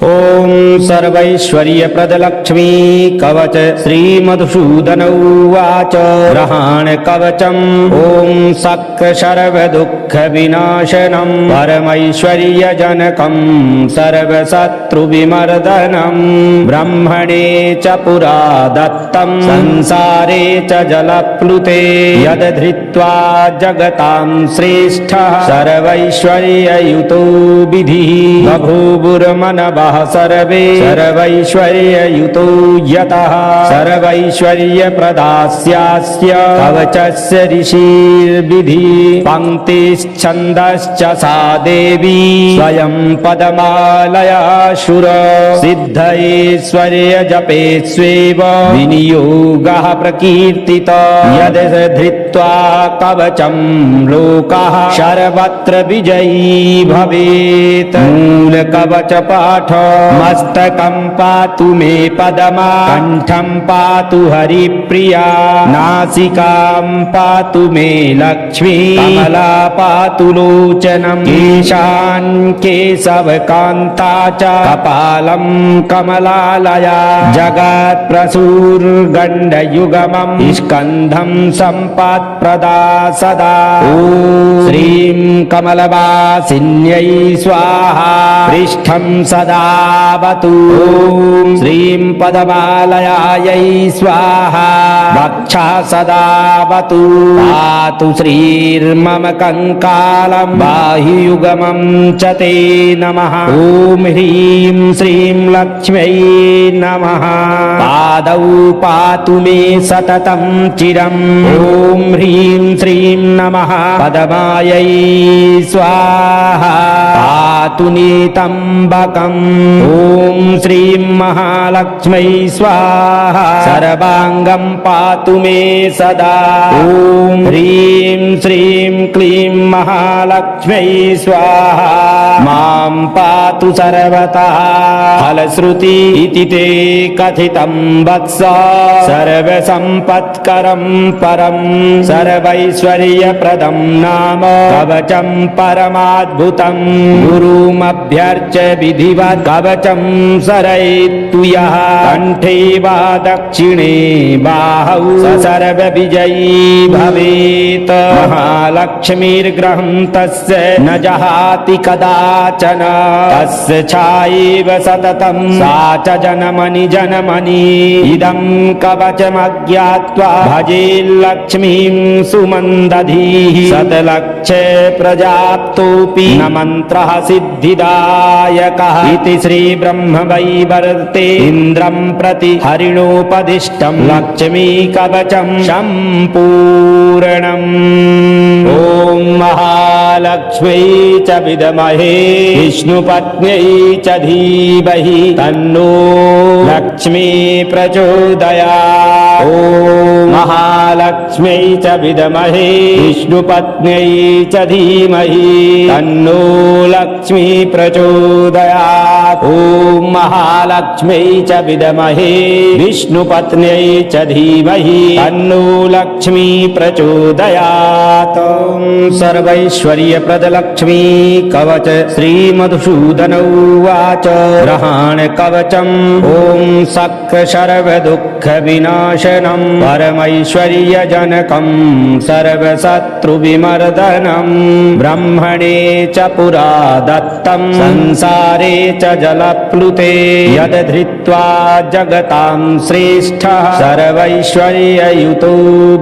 ॐ सर्वैश्वर्यप्रदलक्ष्मी कवच श्रीमधुसूदन उवाच ग्रहाण कवचम् ॐ सक्कशर्वदुःखविनाशनं परमैश्वर्यजनकं सर्वशत्रुविमर्दनं ब्रह्मणे च पुरा दत्तं संसारे च जलप्लुते यद्धृत्वा जगतां श्रेष्ठः सर्वैश्वर्ययुतो विधिः बभूवुर्मनवः सर्वे सर्वैश्वर्ययुतो यतः सर्वैश्वर्यप्रदास्यास्य कवचस्य ऋषिर्विधि पङ्क्तिश्छन्दश्च सा देवी स्वयं पदमालयाशुर सिद्धैश्वर्यजपेष्वेव विनियोगः प्रकीर्तितः यद्धृत्वा कवचं लोकः सर्वत्र विजयी भवेत् मूलकवच पाठ मस्तकं पातु मे पदमा कंठं पातु हरिप्रिया नासिकां पातु मे लक्ष्मी कमला पातु लोचनं केशान् केशवकान्ता च कपालं कमलालया जगत्प्रसूर्गण्डयुगमं स्कन्धं सम्पत्प्रदा सदा ॐ श्रीं कमलवासिन्यै स्वाहा पृष्ठं सदावतु ॐ श्रीं पदमालयायै स्वाहा वक्षा सदावतु पातु श्रीर्मम कंकालं बाह्युगमं च ते नमः ॐ ह्रीं श्रीं लक्ष्म्यै नमः पादौ पातु मे सततं चिरं ॐ ह्रीं श्रीं नमः पदमायै स्वाहा पातु नीतम्बकम् ॐ श्रीं महालक्ष्मै स्वाहा सर्वाङ्गं पातु मे सदा ॐ ह्रीं श्रीं क्लीं महालक्ष्मै स्वाहा मां पातु सर्वतः फलश्रुति इति ते कथितं वत्स सर्वसम्पत्करं परं सर्वैश्वर्यप्रदं नाम कवचं परमाद्भुतं गुरुमभ्यर्च्य विधिवत् कवचं सरयितु यः कण्ठे वा दक्षिणे बाहौ स सर्वविजयी भवेत् महालक्ष्मीर्ग्रहं तस्य न जहाति कदाचन तस्य छायैव सततं सा च जनमनि जनमनि इदं कवचमज्ञात्वा भजे लक्ष्मीं सुमन्दधीः शतलक्षे प्रजाप्तोऽपि न मन्त्रः सिद्धिदायकः इति श्रीब्रह्मवैवर्ते इन्द्रं प्रति हरिणोपदिष्टं लक्ष्मी कवचं सम्पूर्णम् ॐ महालक्ष्म्यै च विद्महे विष्णुपत्न्यै च धीमहि तन्नो लक्ष्मी प्रचोदयात् ॐ महालक्ष्म्यै च विद्महे विष्णुपत्न्यै च धीमहि तन्नो लक्ष्मी प्रचोदयात् ॐ महालक्ष्म्यै च विद्महे विष्णुपत्न्यै च धीमहि तन्नो लक्ष्मी प्रचोदयात् सर्वैश्वर्यप्रदलक्ष्मी कवच श्रीमधुसूदन उवाच ग्रहाण कवचम् ॐ सक्कशर्वदुःखविनाशनं परमैश्वर्यजनकं सर्वशत्रुविमर्दनं ब्रह्मणे च पुरा दत्तं संसारे च जलप्लुते यद्धृत्वा जगतां श्रेष्ठः सर्वैश्वर्ययुतो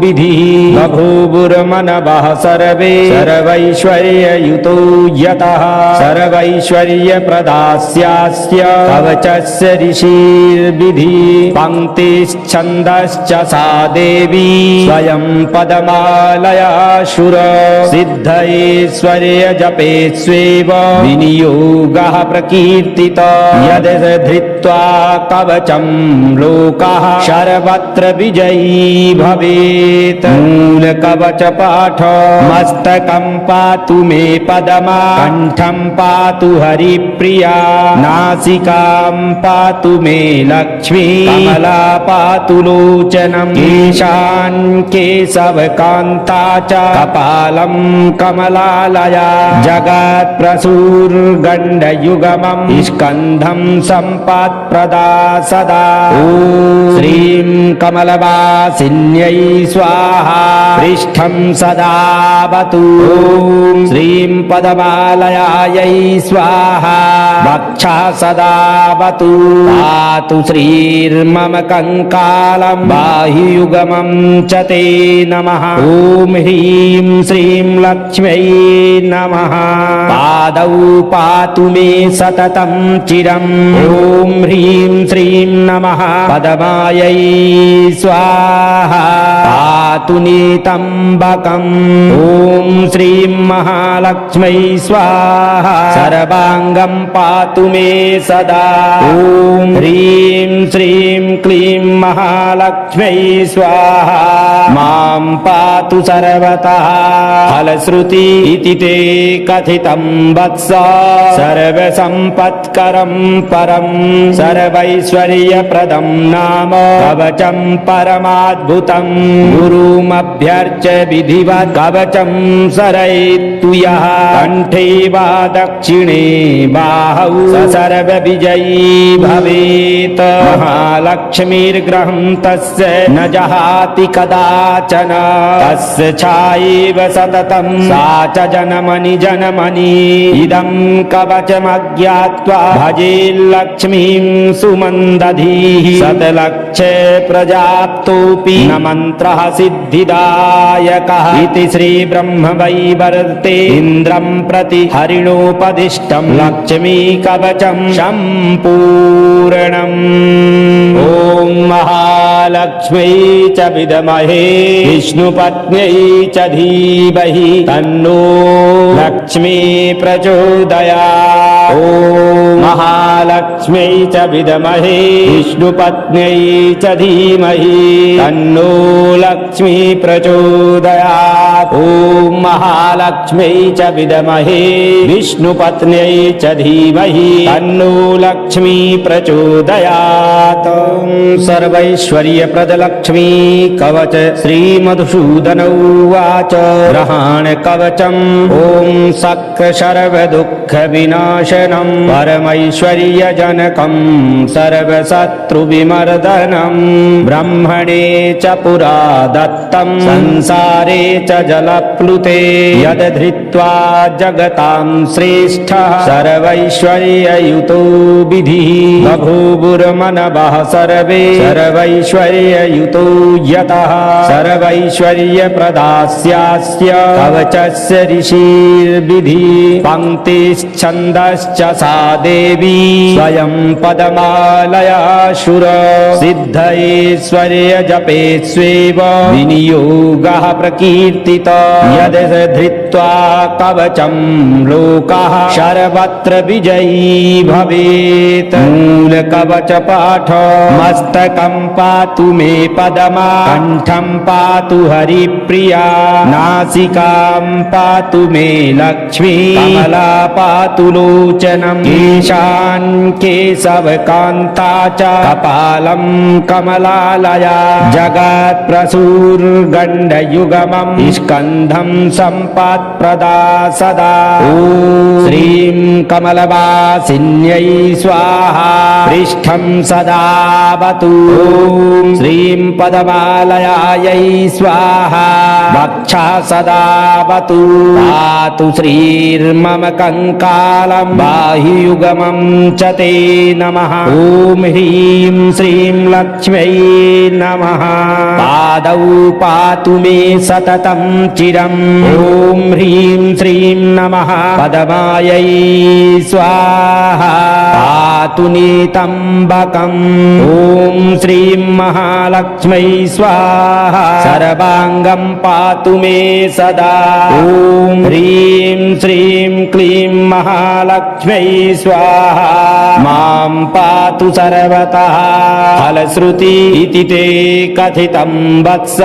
विधिः बभूवुर्मनवः सर्वे सर्वैश्वर्ययुतो यतः सर्वैश्वर्यप्रदास्यास्य कवचस्य ऋषिर्विधि पङ्क्तिश्छन्दश्च सा देवी स्वयं पदमालयाशुर सिद्धैश्वर्यजपेष्वेव विनियोगः प्रकीर्तितः यद्धृत्वा कवचं लोकः सर्वत्र विजयी भवेत् मूलकवच पाठ मस्तकं पातु मे पदमा कंठं पातु हरिप्रिया नासिकां पातु मे लक्ष्मी कमला पातु लोचनं केशान् केशवकान्ता च कपालं कमलालया जगत्प्रसूर्गण्डयुगमं स्कन्धं सम्पत्प्रदा सदा ॐ श्रीं कमलवासिन्यै स्वाहा पृष्ठं सदावतु ॐ श्रीं पद्मालयायै स्वाहा वक्षा सदावतु पातु श्रीर्मम कंकालं बाह्युगमं च ते नमः ॐ ह्रीं श्रीं लक्ष्म्यै नमः पादौ पातु मे सततं चिरम् ॐ ह्रीं श्रीं नमः पद्मायै स्वाहा पातु नितम्बकम् ॐ श्रीं महालक्ष्म्यै स्वाहा सर्वाङ्गं पातु मे सदा ॐ ह्रीं श्रीं क्लीं महालक्ष्म्यै स्वाहा मां पातु सर्वतः फलश्रुति इति ते कथितं वत्स सर्वसम्पत्करं परं सर्वैश्वर्यप्रदं नाम कवचं परमाद्भुतं गुरुमभ्यर्च्य विधिवत् कवचं सरयितु यः कण्ठे वा दक्षिणे बाहौ स सर्वविजयी भवेत् महालक्ष्मीर्ग्रहं तस्य न जहाति कदाचन तस्य छायैव सततं सा च जनमनि जनमनि इदं कवचमज्ञात्वा भजे लक्ष्मीं सुमन्दधीः शतलक्षे प्रजाप्तोऽपि न मन्त्रः सिद्धिदायकः इति श्रीब्रह्मवैवर्ते इन्द्रं प्रति हरिणोपदिष्टं लक्ष्मी कवचं सम्पूर्णम् ॐ महालक्ष्म्यै च विद्महे विष्णुपत्न्यै च धीमहि तन्नो लक्ष्मी प्रचोदयात् ॐ महालक्ष्म्यै च विद्महे विष्णुपत्न्यै च धीमहि तन्नो लक्ष्मी प्रचोदयात् ॐ महालक्ष्म्यै च विद्महे विष्णुपत्न्यै च धीमहि तन्नो लक्ष्मी प्रचोदयात् सर्वैश्वर्यप्रदलक्ष्मी कवच श्रीमधुसूदन उवाच ग्रहाण कवचम् ॐ सक्कशर्वदुःखविनाशनं परमैश्वर्यजनकं सर्वशत्रुविमर्दनं ब्रह्मणे च पुरा दत्तं संसारे च जलप्लुते यद्धृत्वा जगतां श्रेष्ठः सर्वैश्वर्ययुतो विधिः बभूवुर्मनवः सर्वे सर्वैश्वर्ययुतो यतः सर्वैश्वर्यप्रदास्यास्य कवचस्य ऋषिर्विधि पङ्क्तिश्छन्दश्च सा देवी स्वयं पद्मालयाशुर सिद्धैश्वर्यजपे स्वेव विनियोगः प्रकीर्तितः यद् धृत्वा कवचं लोकः सर्वत्र विजयी भवेत् मूलकवचपाठ मस्तकं पातु मे पद्मा कण्ठं पातु हरिप्रिया नासिकां पातु मे लक्ष्मी कमला पातु लोचनं केशान् केशवकान्ता च कपालं कमलालया जगत्प्रसूर्गण्डयुगमं स्कन्धं सम्पत्प्रदा सदा ॐ श्रीं कमलवासिन्यै स्वाहा पृष्ठं सदावतु ॐ श्रीं पद्मालयायै स्वाहा वक्षा सदावतु पातु श्रीर्मम कंकालं बाह्युगमं च ते नमः ॐ ह्रीं श्रीं लक्ष्म्यै नमः पादौ पातु मे सततं चिरम् ॐ ह्रीं श्रीं नमः पद्मायै स्वाहा पातु नितम्बकम् ॐ श्रीं महालक्ष्म्यै स्वाहा सर्वाङ्गं पातु मे सदा ॐ ह्रीं श्रीं क्लीं महालक्ष्म्यै स्वाहा मां पातु सर्वतः फलश्रुति इति ते कथितं वत्स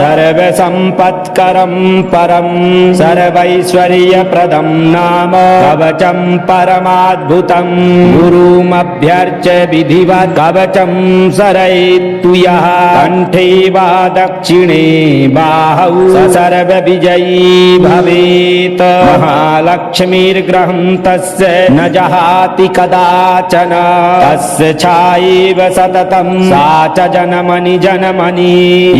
सर्वसम्पत्करं परं सर्वैश्वर्यप्रदं नाम कवचं परमाद्भुतं गुरु गुरुमभ्यर्च्य विधिवत् कवचं सरयितु यः कण्ठे वा दक्षिणे बाहौ स सर्वविजयी भवेत् महालक्ष्मीर्ग्रहं तस्य न जहाति कदाचन तस्य छायैव सततं सा च जनमनि जनमनि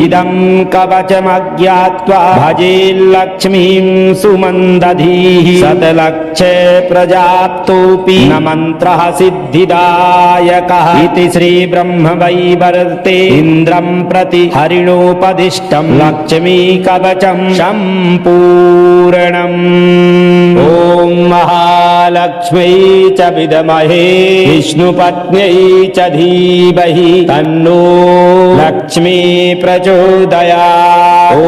इदं कवचमज्ञात्वा भजेल्लक्ष्मीं सुमन्दधीः शतलक्षे प्रजाप्तोऽपि न मन्त्रः सिद्धिदायकः इति श्रीब्रह्मवैवर्ते इन्द्रं प्रति हरिणोपदिष्टं लक्ष्मी कवचं सम्पूर्णम् ॐ महालक्ष्म्यै च विद्महे विष्णुपत्न्यै च धीमहि तन्नो लक्ष्मी प्रचोदयात् ॐ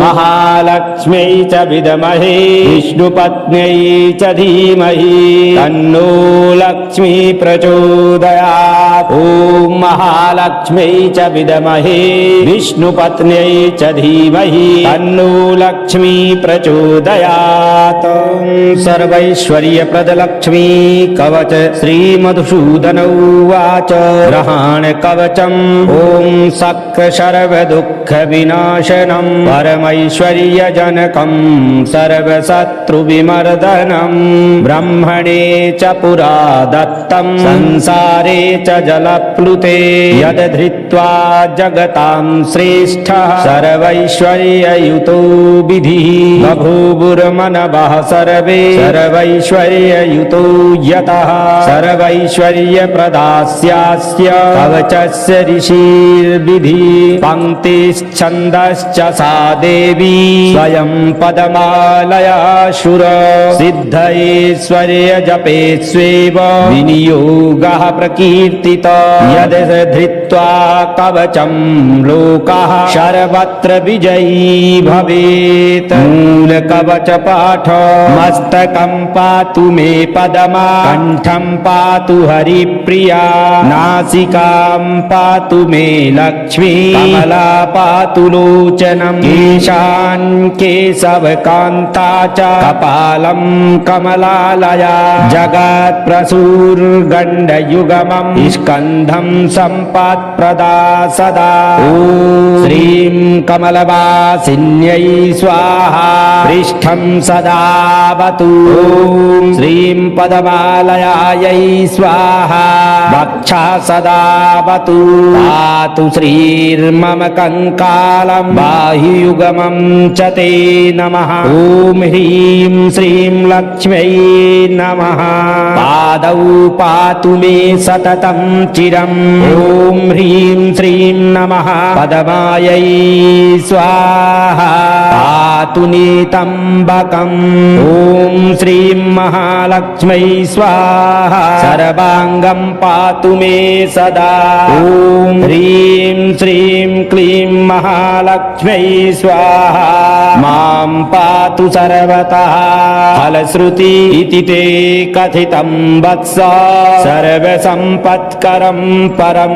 महालक्ष्म्यै च विद्महे विष्णुपत्न्यै च धीमहि तन्नो लक्ष्मी प्रचोदयात् ॐ महालक्ष्म्यै च विद्महे विष्णुपत्न्यै च धीमहि तन्नो लक्ष्मी प्रचोदयात् सर्वैश्वर्यप्रदलक्ष्मी कवच श्रीमधुसूदन उवाच ग्रहाण कवचम् ॐ सक्कशर्वदुःखविनाशनं परमैश्वर्यजनकं सर्वशत्रुविमर्दनं ब्रह्मणे च पुरा दत्तं संसारे च जलप्लुते यद्धृत्वा जगतां श्रेष्ठः सर्वैश्वर्ययुतो विधिः बभूवुर्मनवः सर्वे सर्वैश्वर्ययुतो यतः सर्वैश्वर्यप्रदास्यास्य कवचस्य ऋषिर्विधि पङ्क्तिश्छन्दश्च सा देवी स्वयं पदमालयाशुर सिद्धैश्वर्यजपे स्वेव विनियोगः प्रकीर्तितः यद् धृत्वा कवचं लोकः सर्वत्र विजयी भवेत् मूलकवच पाठ मस्तकं पातु मे पदमा कण्ठं पातु हरिप्रिया नासिकां पातु मे लक्ष्मी कमला पातु लोचनं केशान् केशवकान्ता च कपालं कमलालया जगत्प्रसूर्गण्डयुगमं स्कन्धं सम्पत्प्रदा सदा ॐ श्रीं कमलवासिन्यै स्वाहा पृष्ठं सदावतु ॐ श्रीं पदमालयायै स्वाहा वक्षा सदावतु पातु श्रीर्मम कङ्कालं बाह्युगमं च ते नमः ॐ ह्रीं श्रीं लक्ष्म्यै नमः पादौ पातु मे सततं चिरम् ॐ ह्रीं श्रीं नमः पदमायै स्वाहा पातु नितम्बकम् ॐ श्रीं महालक्ष्म्यै स्वाहा सर्वाङ्गं पातु मे सदा ॐ ह्रीं श्रीं क्लीं महालक्ष्म्यै स्वाहा मां पातु सर्वतः फलश्रुति इति ते कथितं वत्स सर्वसम्पत्करं परं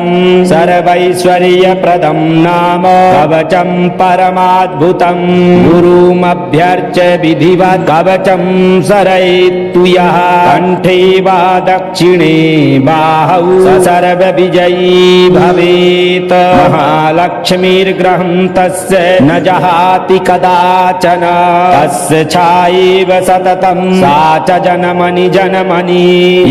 सर्वैश्वर्यप्रदं नाम कवचं परमाद्भुतं गुरुमभ्यर्च्य विधिवत् कवचं सरयितु यः कण्ठे वा दक्षिणे बाहौ स सर्वविजयी भवेत् महालक्ष्मीर्ग्रहं तस्य न जहाति कदाचन तस्य छायैव सततं सा च जनमनि जनमनि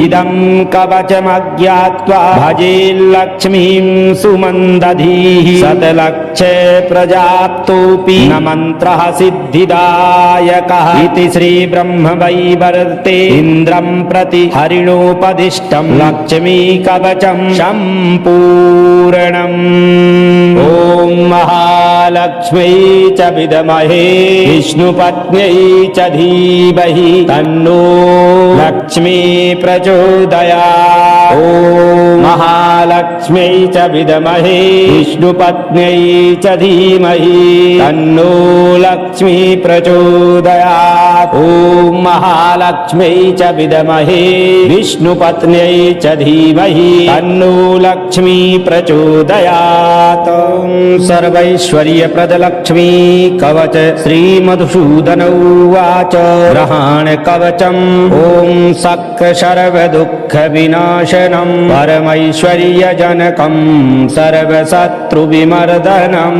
इदं कवचमज्ञात्वा भजेल्लक्ष्मीं सुमन्दधीः शतलक्षे प्रजाप्तोऽपि न मन्त्रः सिद्धिदायकः इति श्रीब्रह्मवैवर्ते इन्द्रं प्रति हरिणोपदिष्टं लक्ष्मी कवचं सम्पूर्णम् ॐ महालक्ष्म्यै च विद्महे विष्णुपत्न्यै च धीमहि तन्नो लक्ष्मी प्रचोदयात् ॐ महालक्ष्म्यै च विद्महे विष्णुपत्न्यै च धीमहि तन्नो लक्ष्मी प्रचोदयात् ॐ महालक्ष्म्यै च विद्महे विष्णुपत्न्यै च धीमहि तन्नो लक्ष्मी प्रचोदयात्। सर्वैश्वर्यप्रदलक्ष्मी कवच श्रीमधुसूदन उवाच ग्रहाण कवचम् ॐ सक्कशर्वदुःखविनाशनं परमैश्वर्यजनकं सर्वशत्रुविमर्दनं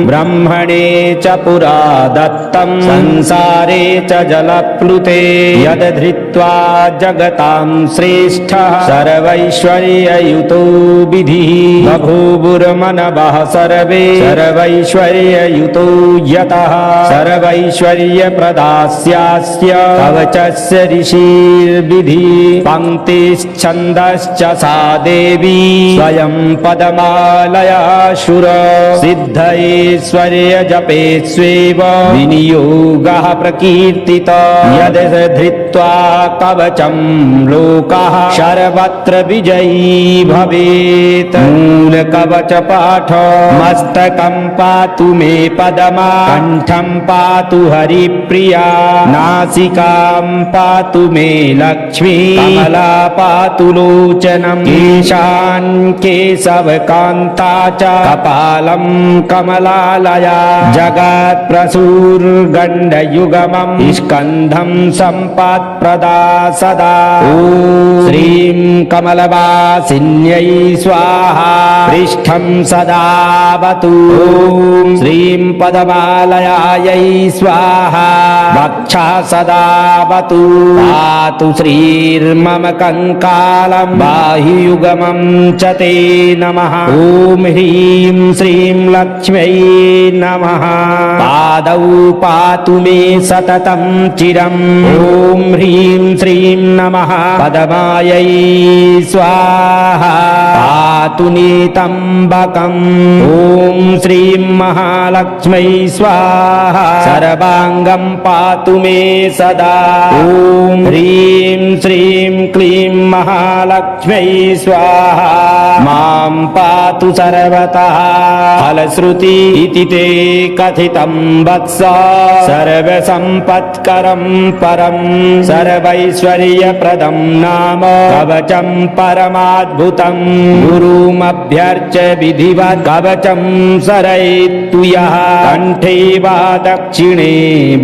ब्रह्मणे च पुरा दत्तं संसारे च जलप्लुते यद्धृत्वा जगतां श्रेष्ठः सर्वैश्वर्ययुतो विधिः बभूवुर्मनवः सर्वे सर्वैश्वर्ययुतो यतः सर्वैश्वर्यप्रदास्यास्य कवचस्य ऋषिर्विधि पङ्क्तिश्छन्दश्च सा देवी स्वयं पदमालया शुर सिद्धैश्वर्य जपे स्वेव विनियोगः प्रकीर्तितः यद्धृत्वा कवचं लोकः सर्वत्र विजयी भवेत्। मूलकवच पाठ मस्तकं पातु मे पदमा कण्ठं पातु हरिप्रिया नासिकां पातु मे लक्ष्मी कमला पातु लोचनं केशान् केशवकान्ता च कपालं कमलालया जगत्प्रसूर्गण्डयुगमं स्कन्धं सम्पत्प्रदा सदा ॐ श्रीं कमलवासिन्यै स्वाहा पृष्ठं सदावतु ॐ श्रीं पदमालयायै स्वाहा वक्षा सदावतु पातु श्रीर्मम कंकालं बाह्युगमं च ते नमः ॐ ह्रीं श्रीं लक्ष्म्यै नमः पादौ पातु मे सततं चिरम् ॐ ह्रीं श्रीं नमः पदमायै स्वाहा पातु नितम्बकम् ॐ श्रीं महालक्ष्म्यै स्वाहा सर्वाङ्गं पातु मे सदा ॐ ह्रीं श्रीं क्लीं महालक्ष्म्यै स्वाहा मां पातु सर्वतः फलश्रुति इति ते कथितं वत्स सर्वसम्पत्करं परं सर्वैश्वर्यप्रदं नाम कवचं परमाद्भुतं गुरुमभ्यर्च्य विधिवत् कवचं सरयितु यः कण्ठे वा दक्षिणे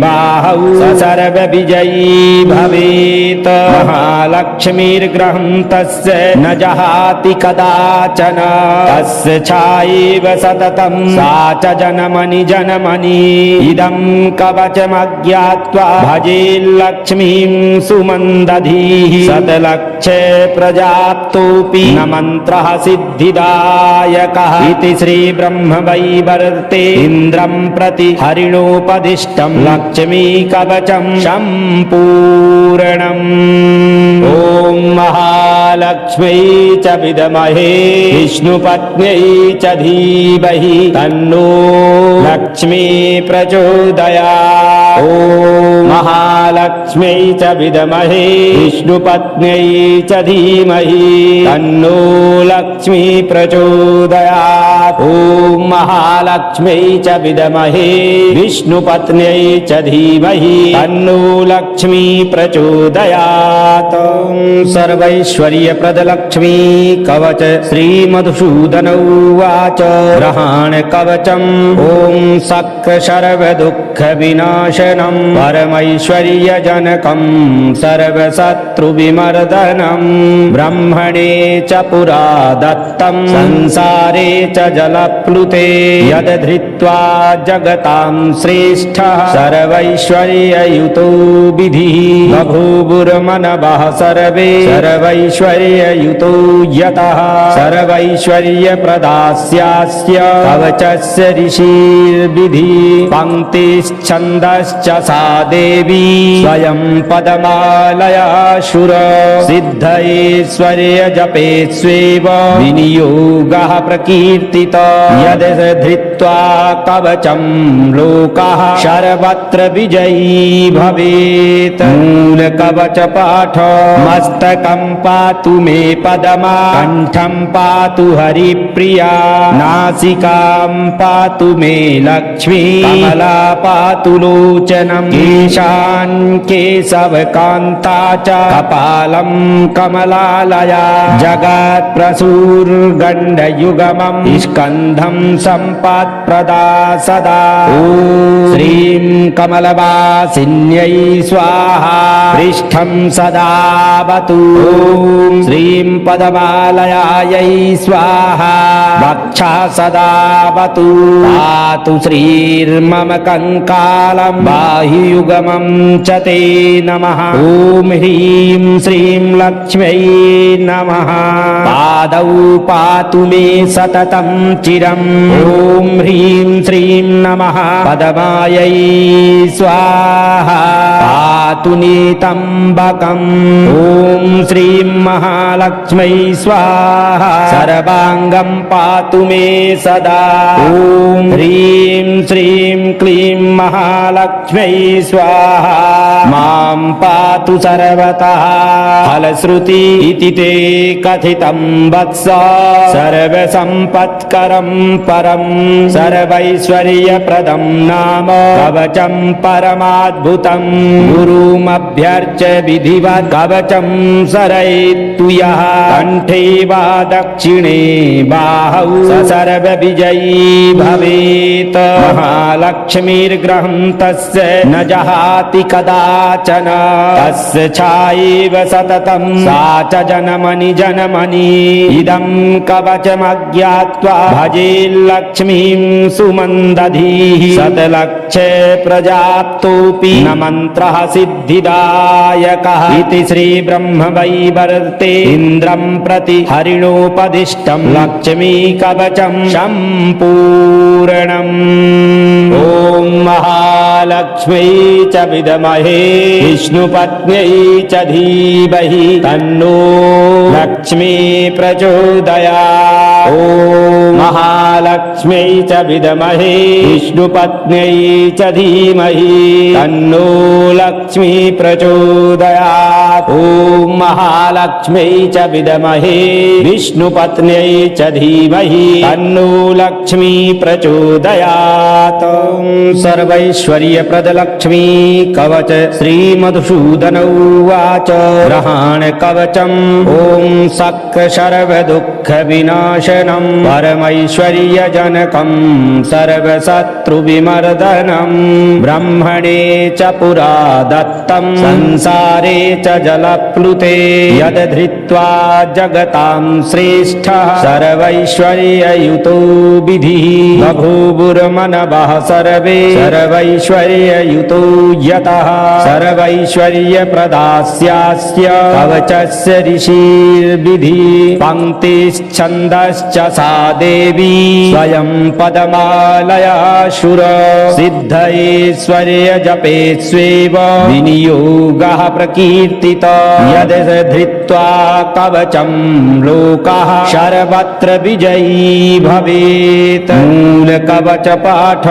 बाहौ स सर्वविजयी भवेत्। महालक्ष्मीर्ग्रहं तस्य न जहाति कदाचन तस्य छायैव सततं सा च जनमनि जनमनि इदं कवचमज्ञात्वा भजे लक्ष्मीं सुमन्दधीः शतलक्षे प्रजाप्तोऽपि न मन्त्रः सिद्धिदायकः इति श्रीब्रह्मवैवर्ते इन्द्रं प्रति हरिणोपदिष्टं लक्ष्मी कवचं सम्पूर्णम्। ॐ महालक्ष्म्यै च विद्महे विष्णुपत्न्यै च धीमहि तन्नो लक्ष्मी प्रचोदयात्। ॐ महालक्ष्म्यै च विद्महे विष्णुपत्न्यै च धीमहि तन्नो लक्ष्मी प्रचोदयात्। ॐ महालक्ष्म्यै च विद्महे विष्णुपत्न्यै च धीमहि तन्नो लक्ष्मी प्रचोदयात्। सर्वैश्वर्यप्रदलक्ष्मी कवच श्रीमधुसूदन उवाच ग्रहाण कवचम् ॐ सक्कशर्वदुःखविनाशनं परमैश्वर्यजनकं सर्वशत्रुविमर्दनं ब्रह्मणे च पुरा दत्तं संसारे च जलप्लुते यद्धृत्वा जगतां श्रेष्ठः सर्वैश्वर्ययुतो विधिः बभूवुर्मनवः सर्वे सर्वैश्वर्ययुतो यतः सर्वैश्वर्यप्रदास्यास्य कवचस्य ऋषिर्विधि पङ्क्तिश्छन्दश्च सा देवी स्वयं पदमालया शुर सिद्धैश्वर्य जपे स्वेव विनियोगः प्रकीर्तितः यद् धृत्वा कवचं लोकः सर्वत्र विजयी भवेत् मूलकवच पाठ मस्तकं पातु मे पदमा कण्ठं पातु हरिप्रिया नासिकां पातु मे लक्ष्मी कमला पातु लोचनं केशान् केशवकान्ता च कपालं कमलालया जगत्प्रसूर्गण्डयुगमं स्कन्धं सम्पत्प्रदा सदा ॐ श्रीं कमलवासिन्यै स्वाहा पृष्ठं सदावतु ॐ श्रीं पदमालयायै स्वाहा वक्षा सदावतु पातु श्रीर्मम कंकालं बाह्युगमं च ते नमः ॐ ह्रीं श्रीं लक्ष्म्यै नमः पादौ पातु मे सततं चिरम् ॐ ह्रीं श्रीं नमः पदमायै स्वाहा पातु नितम्बकम् ॐ श्रीं महालक्ष्म्यै स्वाहा सर्वाङ्गं पातु मे सदा ॐ ह्रीं श्रीं क्लीं महालक्ष्म्यै स्वाहा मां पातु सर्वतः फलश्रुति इति ते कथितं वत्स सर्वसम्पत्करं परं सर्वैश्वर्यप्रदं नाम कवचं परमाद्भुतं गुरुमभ्यर्च्य विधिवत् कवचं सरयितु यः कण्ठे वा दक्षिणे बाहौ स सर्वविजयी भवेत् महालक्ष्मीर्ग्रहं तस्य न जहाति कदाचन तस्य छायैव सततं सा च जनमनि जनमनि इदं कवचमज्ञात्वा भजे लक्ष्मीं सुमन्दधीः शतलक्षे प्रजाप्तोऽपि न मन्त्रः सिद्धिदायकः इति श्रीब्रह्मवैवर्ते इन्द्रं प्रति हरिणोपदिष्टं लक्ष्मी कवचं सम्पूर्णम् ॐ महालक्ष्म्यै च विद्महे विष्णुपत्न्यै च धीमहि तन्नो लक्ष्मी प्रचोदयात् ॐ महालक्ष्म्यै च विद्महे विष्णुपत्न्यै च धीमहि तन्नो लक्ष्मी प्रचोदयात् ॐ महालक्ष्म्यै च विद्महे विष्णुपत्न्यै च धीमहि तन्नो लक्ष्मी प्रचोदयात् सर्वैश्वर्यप्रदलक्ष्मी कवच श्रीमधुसूदन उवाच ग्रहाण कवचम् ॐ सक्र सर्वदुःखविनाशनं परमैश्वर्यजनकं सर्वशत्रुविमर्दनं ब्रह्मणे च पुरा दत्तं संसारे च जलप्लुते यद् धृत्वा जगतां श्रेष्ठः सर्वैश्वर्ययुतो विधिः बभूवुर्मनवः सर्वे सर्वैश्वर्ययुतो यतः सर्वैश्वर्यप्रदास्यास्य कवचस्य ऋषिर्विधि पङ्क्तिश्छन्दश्च सा देवी स्वयं पदमालया शुर सिद्धैश्वर्यजपे स्वेव विनियोगः प्रकीर्तितः यद् धृत्वा कवचं लोकः सर्वत्र विजयी भवेत् मूलकवच पाठ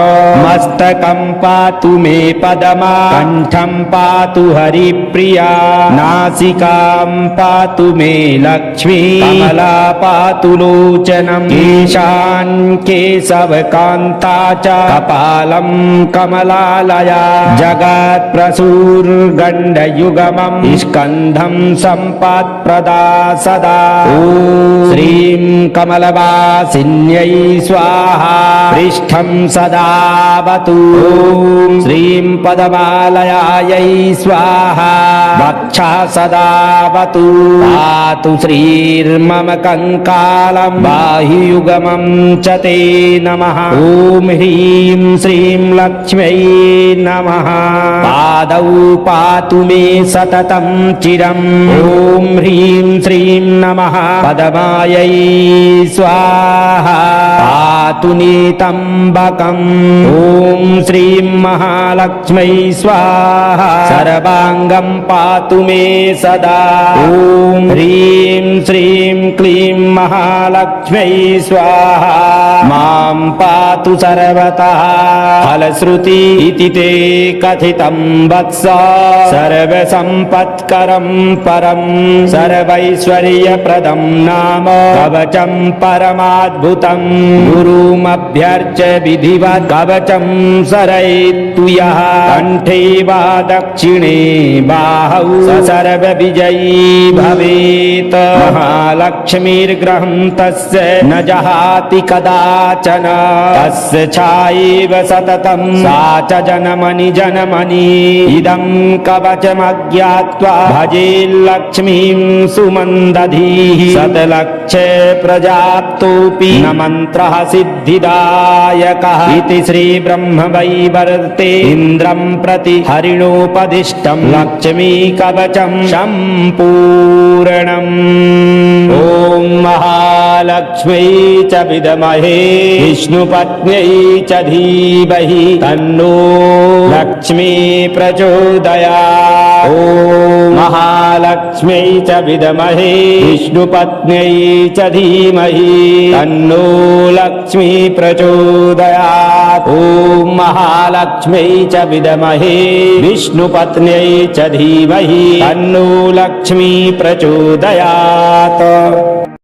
मस्तकं पातु मे पदमा कण्ठं पातु हरिप्रिया नासिकां पातु मे लक्ष्मी कमला पातु लोचनं केशान् केशवकान्ता च कपालं कमलालया जगत्प्रसूर्गण्डयुगमं स्कन्धं सम्पत्प्रदा सदा ॐ श्रीं कमलवासिन्यै स्वाहा पृष्ठं सदावतु ॐ श्रीं पदमालयायै स्वाहा वक्षा सदावतु पातु श्रीर्मम कंकालं बाह्युगमं च ते नमः ॐ ह्रीं श्रीं लक्ष्म्यै नमः पादौ पातु मे सततं चिरम् ॐ ह्रीं श्रीं नमः पदमायै स्वाहा पातु नितम्बकम् ॐ ॐ श्रीं महालक्ष्मै स्वाहा सर्वाङ्गं पातु मे सदा ॐ ह्रीं श्रीं क्लीं महालक्ष्मै स्वाहा मां पातु सर्वतः फलश्रुति इति ते कथितं वत्स सर्वसम्पत्करं परं सर्वैश्वर्यप्रदं नाम कवचं परमाद्भुतं गुरुमभ्यर्च्य विधिवत् कवचं सरयितु यः कण्ठे वा दक्षिणे बाहौ स सर्वविजयी भवेत् महालक्ष्मीर्ग्रहं तस्य न जहाति कदाचन तस्य छायैव सततं सा च जनमनि जनमनि इदं कवचमज्ञात्वा भजे लक्ष्मीं सुमन्दधीः शतलक्ष प्रजाप्तोऽपि न मन्त्रः सिद्धिदायकः इति श्रीब्रह्मवैवर्ते इन्द्रं प्रति हरिणोपदिष्टं लक्ष्मी कवचं सम्पूर्णम् ॐ महालक्ष्म्यै च विद्महे विष्णुपत्न्यै च धीमहि तन्नो लक्ष्मी प्रचोदयात् ॐ महालक्ष्म्यै च विद्महे विष्णुपत्न्यै च धीमहि तन्नो लक्ष्मी प्रचोदयात् ॐ महालक्ष्म्यै च विद्महे विष्णुपत्न्यै च धीमहि तन्नो लक्ष्मी प्रचोदयात्।